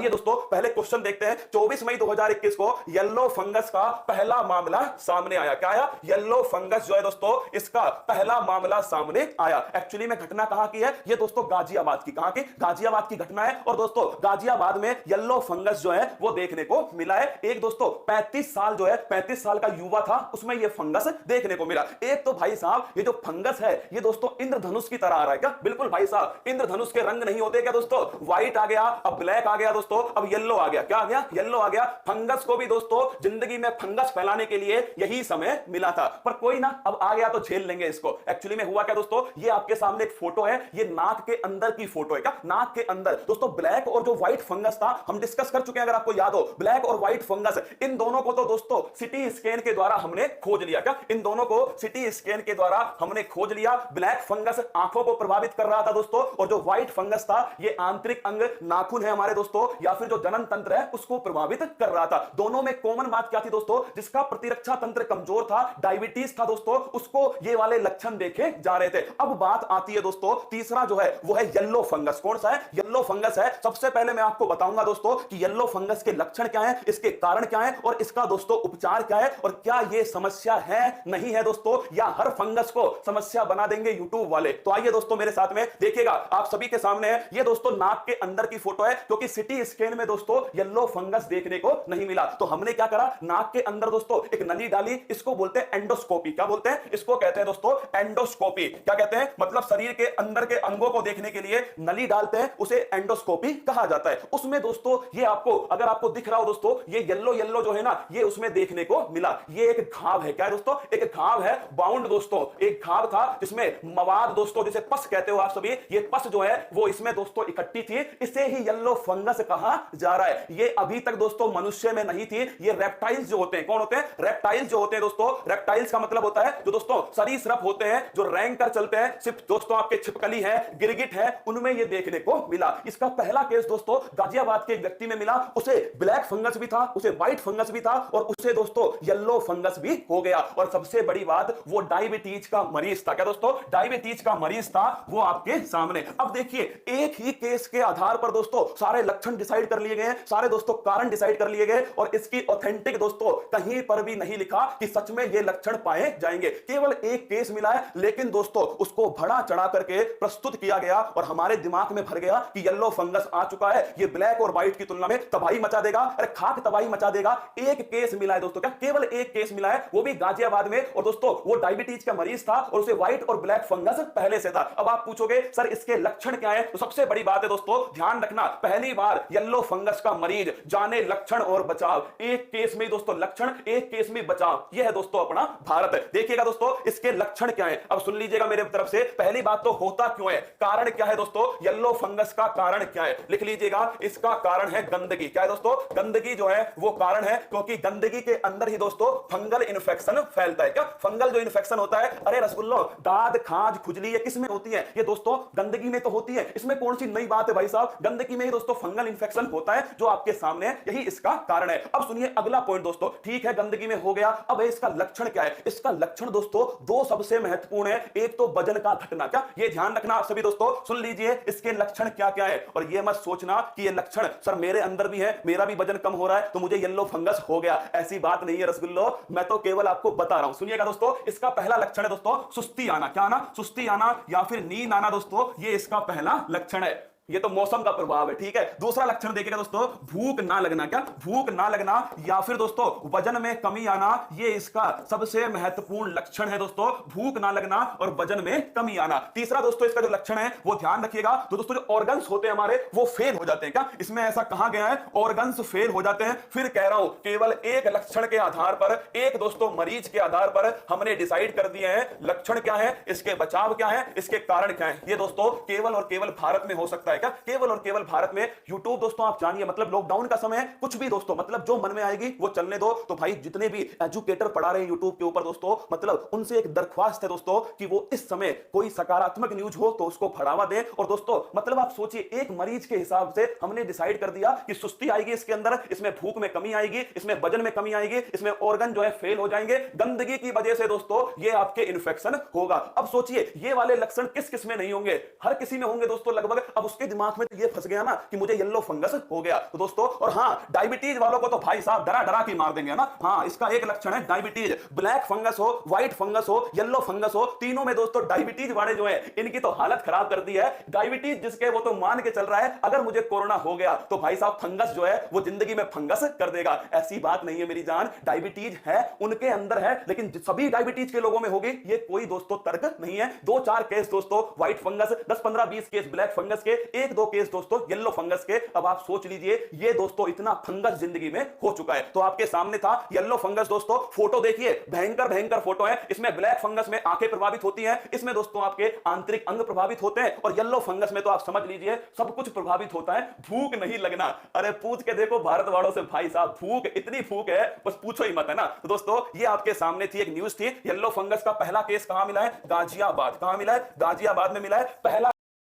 ये दोस्तों पहले क्वेश्चन देखते हैं। 24 मई 2021 को येलो फंगस का पहला मामला सामने आया। क्या आया? येलो फंगस जो है दोस्तों, इसका पहला मामला सामने आया। एक्चुअली में घटना कहां की है? ये दोस्तों गाजियाबाद की। कहां की? गाजियाबाद की घटना है। और दोस्तों गाजियाबाद में येलो फंगस जो है वो देखने को मिला है। एक दोस्तों 35 साल जो है, 35 साल का युवा था, उसमें ये फंगस देखने को मिला। एक तो भाई साहब ये जो फंगस है ये दोस्तों इंद्रधनुष की तरह आ रहा है। क्या? बिल्कुल भाई साहब, इंद्रधनुष के रंग नहीं होते क्या दोस्तों? व्हाइट आ गया, अब ब्लैक आ गया दोस्तों, अब येलो आ गया। क्या आ गया? येलो आ गया। फंगस को भी दोस्तों जिंदगी में फंगस फैलाने के लिए यही समय मिला था, पर कोई ना, अब आ गया तो झेल लेंगे इसको। एक्चुअली में हुआ क्या दोस्तों, ये आपके सामने एक फोटो है, ये नाक के अंदर की फोटो है। क्या? नाक के अंदर दोस्तों ब्लैक और जो व्हाइट फंगस था हम डिस्कस कर चुके हैं, अगर आपको याद हो, ब्लैक और व्हाइट फंगस, इन दोनों को तो दोस्तों सिटी स्कैन के द्वारा हमने खोज लिया। क्या? इन दोनों को सिटी स्कैन के द्वारा हमने खोज लिया। ब्लैक फंगस आंखों को प्रभावित कर रहा था दोस्तों, और जो व्हाइट फंगस था ये आंतरिक अंग नाखून है हमारे दोस्तों, या फिर जो जनन तंत्र है उसको प्रभावित कर रहा था। दोनों में कॉमन बात क्या थी दोस्तों? जिसका प्रतिरक्षा तंत्र कमजोर था, डायबिटीज था दोस्तों, उसको ये वाले लक्षण देखे जा रहे थे। अब बात आती है दोस्तों, तीसरा जो है वो है येलो फंगस। कौन सा है? येलो फंगस है। सबसे पहले मैं आपको बताऊंगा दोस्तों कि येलो फंगस के लक्षण क्या है, इसके कारण क्या है, और इसका दोस्तों उपचार क्या है, और क्या ये समस्या है नहीं है दोस्तों, या हर फंगस को समस्या बना देंगे यूट्यूब वाले। तो आइए दोस्तों मेरे साथ में देखिएगा, आप सभी के सामने है ये दोस्तों नाक के अंदर की फोटो है, क्योंकि सिटी स्कैन में दोस्तों येलो फंगस देखने को नहीं मिला। तो हमने क्या करा, नाक के अंदर दोस्तों एक नली डाली, इसको बोलते हैं एंडोस्कोपी। क्या बोलते हैं? इसको कहते हैं दोस्तों एंडोस्कोपी। क्या कहते हैं? मतलब शरीर के अंदर के अंगों को देखने के लिए नली डालते हैं, उसे एंडोस्कोपी कहा जाता है। उसमें दोस्तों ये आपको, अगर आपको दिख रहा हो दोस्तों, ये येलो येलो जो है ना, ये उसमें देखने को मिला। ये एक घाव है। क्या है दोस्तों? एक घाव है, बाउंड दोस्तों, एक घाव था जिसमें मवाद दोस्तों, जिसे पस कहते हो आप सभी, ये पस जो है वो इसमें दोस्तों इकट्ठी थी, इसे ही येलो फंगस कहा जा रहा है। ये अभी तक दोस्तों मनुष्य में नहीं थी, ये रेप्टाइल्स जो होते हैं, कौन होते हैं? रेप्टाइल्स जो होते हैं दोस्तों। रेप्टाइल्स का मतलब होता है जो दोस्तों सरीसृप होते हैं, जो रैंक कर चलते हैं, सिर्फ दोस्तों आपके छिपकली है, गिरगिट है, उनमें ये देखने को मिला। इसका पहला केस दोस्तों गाजियाबाद के एक व्यक्ति में मिला, उसे ब्लैक फंगस भी था, उसे व्हाइट फंगस भी था, और उसे दोस्तों येलो फंगस भी हो गया। और सबसे बड़ी बात, वो डायबिटीज का मरीज था। क्या दोस्तों? डायबिटीज का मरीज था, वो आपके सामने। अब देखिए, एक ही केस के आधार पर दोस्तों सारे लक्षण डिसाइड कर लिए गए, सारे दोस्तों कारण डिसाइड कर लिए गए, और इसकी ऑथेंटिक दोस्तों कहीं पर भी नहीं लिखा कि सच में ये लक्षण पाए जाएंगे। केवल एक केस मिला है, लेकिन दोस्तों उसको बढ़ा चढ़ा करके प्रस्तुत किया गया, और हमारे दिमाग में भर गया कि येलो फंगस आ चुका है, ये ब्लैक और व्हाइट की तुलना में तबाही मचा देगा। अरे खाक तबाही मचा देगा। एक केस मिला है दोस्तों। क्या? केवल एक केस मिला है, वो भी गाजियाबाद में, और दोस्तों वो डायबिटीज का मरीज था, और उसे व्हाइट और ब्लैक फंगस पहले से था। अब आप पूछोगे सर इसके लक्षण क्या है? तो सबसे बड़ी बात है दोस्तों, ध्यान रखना, पहली बार येलो फंगस का मरीज, जाने लक्षण और बचाव। एक केस में दोस्तों लक्षण, एक केस में बचाव। यह है दोस्तों अपना भारत। देखिएगा दोस्तों इसके लक्षण क्या है, अब सुन लीजिएगा मेरे तरफ से। पहली बात तो होता क्यों है, कारण क्या है दोस्तों, येलो फंगस का कारण क्या है, लिख लीजिएगा। इसका कारण है गंदगी। क्या है दोस्तों? गंदगी जो है वो कारण है, क्योंकि गंदगी के अंदर ही दोस्तों फंगल इन्फेक्शन फैलता है। क्या? फंगल जो इन्फेक्शन होता है, अरे रसगुल्लो, दाद, खाज, खुजली, ये किसमें होती है? ये दोस्तों गंदगी में तो होती है। इसमें कौन सी नई बात है भाई साहब? गंदगी में ही दोस्तों फंगल इन्फेक्शन होता है, जो आपके सामने है, यही इसका कारण है। अब सुनिए अगला पॉइंट दोस्तों, ठीक है गंदगी में हो गया, अब इसका लक्षण क्या है? इसका लक्षण दोस्तों दो सबसे महत्वपूर्ण है। एक तो वजन का घटना। क्या? ये ध्यान रखना आप सभी दोस्तों, सुन लीजिए इसके लक्षण क्या क्या है, और ये मत सोचना कि ये लक्षण सर मेरे अंदर भी है, मेरा भी वजन कम हो रहा है तो मुझे येलो फंगस हो गया। ऐसी बात नहीं है रसगुल्लो, मैं तो केवल आपको बता रहा हूं। सुनिएगा दोस्तों, इसका पहला लक्षण है दोस्तों सुस्ती आना। क्या आना? सुस्ती आना, या फिर नींद आना दोस्तों, ये इसका पहला लक्षण है। ये तो मौसम का प्रभाव है, ठीक है। दूसरा लक्षण देखिएगा दोस्तों, भूख ना लगना। क्या? भूख ना लगना, या फिर दोस्तों वजन में कमी आना, ये इसका सबसे महत्वपूर्ण लक्षण है दोस्तों, भूख ना लगना और वजन में कमी आना। तीसरा दोस्तों इसका जो लक्षण है वो ध्यान रखिएगा, तो दोस्तों जो ऑर्गन्स होते हैं हमारे वो फेल हो जाते हैं। क्या? इसमें ऐसा कहा गया है ऑर्गन्स फेल हो जाते हैं। फिर कह रहा हूं, केवल एक लक्षण के आधार पर, एक दोस्तों मरीज के आधार पर हमने डिसाइड कर दिए हैं लक्षण क्या है, इसके बचाव क्या है, इसके कारण क्या है। ये दोस्तों केवल और केवल भारत में हो सकता है। क्या? केवल और केवल भारत में। यूट्यूब दोस्तों आप जानिए, मतलब लॉकडाउन का समय है, कुछ भी दोस्तों मतलब जो मन में आएगी वो चलने दो। तो भाई जितने भी एजुकेटर पढ़ा रहे हैं यूट्यूब के ऊपर दोस्तों, मतलब उनसे एक दरख्वास्त है दोस्तों कि वो इस समय कोई सकारात्मक न्यूज हो तो उसको बढ़ावा दें। और दोस्तों मतलब आप सोचिए, एक मरीज के हिसाब से हमने डिसाइड कर दिया कि सुस्ती आएगी इसके अंदर, इसमें भूख में कमी आएगी, इसमें वजन में कमी आएगी, इसमें ऑर्गन जो है फेल हो जाएंगे, गंदगी की वजह से दोस्तों ये आपके इन्फेक्शन होगा। अब सोचिए ये वाले लक्षण किस किस में नहीं होंगे? हर किसी में होंगे दोस्तों लगभग। अब उसके उसके दिमाग में तो ये फंस गया ना कि मुझे येलो फंगस हो गया। तो दोस्तों, और हाँ, डायबिटीज वालों को तो भाई साहब डरा डरा के मार देंगे ना। हाँ, इसका एक लक्षण है डायबिटीज। ब्लैक फंगस हो, व्हाइट फंगस हो, येलो फंगस हो, तीनों में दोस्तों डायबिटीज वाले जो है इनकी तो हालत खराब कर दी है। डायबिटीज जिसके वो तो मान के चल रहा है अगर मुझे कोरोना हो गया तो भाई साहब फंगस जो है वो जिंदगी में फंगस कर देगा। ऐसी बात नहीं है मेरी जान, डायबिटीज है उनके अंदर है, लेकिन सभी डायबिटीज के लोगों में होगी ये कोई दोस्तों तर्क नहीं है। 2-4 केस दोस्तों white fungus, 10-15-20 case black fungus के, 1-2 केस दोस्तों येलो फंगस के। अब आप सोच लीजिए ये दोस्तों इतना फंगस जिंदगी में हो चुका है। तो आपके सामने था येलो फंगस दोस्तों, फोटो देखिए, भयंकर भयंकर फोटो है। इसमें ब्लैक फंगस में आंखें प्रभावित होती हैं, इसमें दोस्तों आपके आंतरिक अंग प्रभावित होते हैं, और येलो फंगस में तो आप समझ लीजिए सब कुछ प्रभावित होता है। भूख नहीं लगना, अरे पूछ के देखो भारत वालों से भाई साहब, भूख इतनी भूख है बस पूछो ही मत, है ना। तो दोस्तों ये आपके सामने थी एक न्यूज थी। येलो फंगस का पहला केस कहां मिला है? गाजियाबाद। कहां मिला है? गाजियाबाद में मिला है। पहला